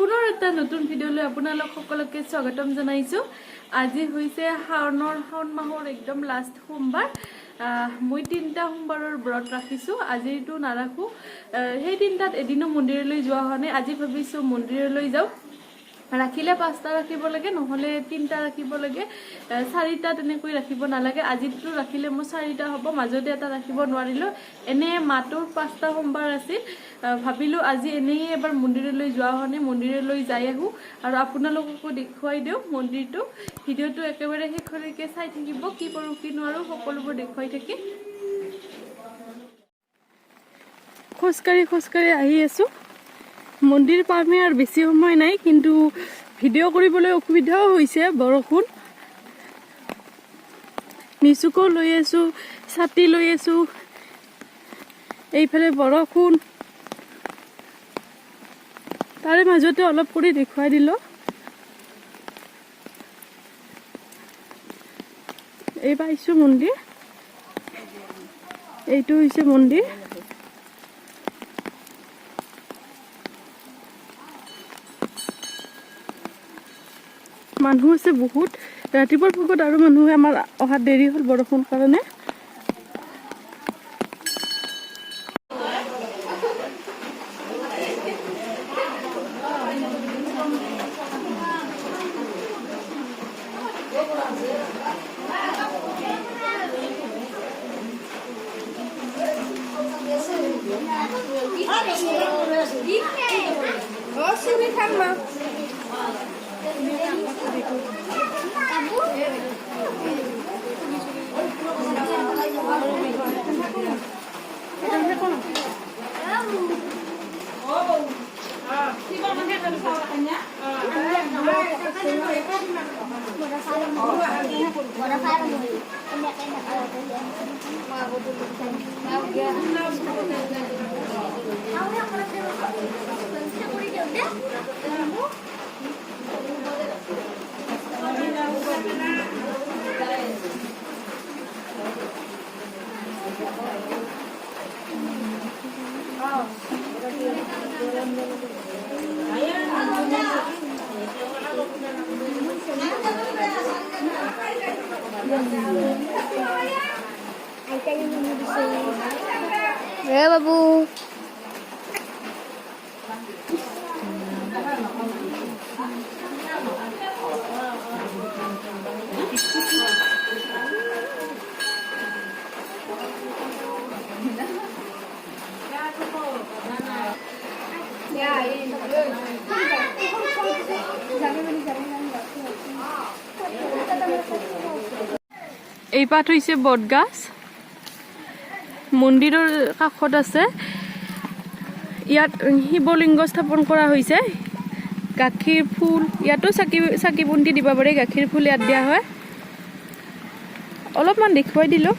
পুনৰ এটা নতুন ভিডিঅ'লৈ আপোনালোক সকলোকে স্বাগতম জনাইছো। আজি হৈছে শাওণ মাহৰ একদম লাষ্ট সোমবাৰ। মই 3টা সোমবাৰৰ ব্ৰত ৰাখিছো, আজিটো নাৰাখো। সেই 3টাত এদিনো মন্দিৰলৈ যোৱা হোৱা নাই। আজি ভাবিছো মন্দিৰলৈ যাও। ৰাখিলে 5টা ৰাখিব লাগে, নহলে 3টা ৰাখিব লাগে, 4টা তেনেকৈ ৰাখিব নালাগে। আজিটো ৰাখিলে মই 4টা হ'ব, মাজতে এটা ৰাখিব নোৱাৰিলো। এনে মাটোৰ 5টা সোমবাৰ আছিল। ভাবিলো আজি এনেই এবাৰ মন্দিৰলৈ যোৱা হনে মন্দিৰলৈ যাই আহো আৰু আপোনালোককো দেখুৱাই দিও মন্দিৰটো। ভিডিঅ'টো একেবাৰে শেষলৈকে চাই থাকিব, কি কৰো কি নোৱাৰো সকলোবোৰ দেখুৱাই থাকিম। খোজকাঢ়ি আহি আছো। মন্দিৰ পামে আৰু বেছি সময় নাই, কিন্তু ভিডিঅ' কৰিবলৈ অসুবিধাও হৈছে। বৰষুণ নিচুকো লৈ আছো, ছাতি লৈ আছো, এইফালে বৰষুণ, তাৰে মাজতে অলপ কৰি দেখুৱাই দিলো। এই পাইছো মন্দিৰ, এইটো হৈছে মন্দিৰ। মানুহ আছে বহুত। ৰাতিপুৱাৰ ভাগত আৰু মানুহে আমাৰ অহাত দেৰি হ'ল বৰষুণ কাৰণে। বাবু এই পাত হৈছে বটগাছ, মন্দিৰৰ কাষত আছে। ইয়াত শিৱলিংগ স্থাপন কৰা হৈছে। গাখীৰ ফুল, ইয়াতো চাকি বন্তি দিব পাৰে। গাখীৰ ফুল ইয়াত দিয়া হয়। অলপমান দেখুৱাই দিলো।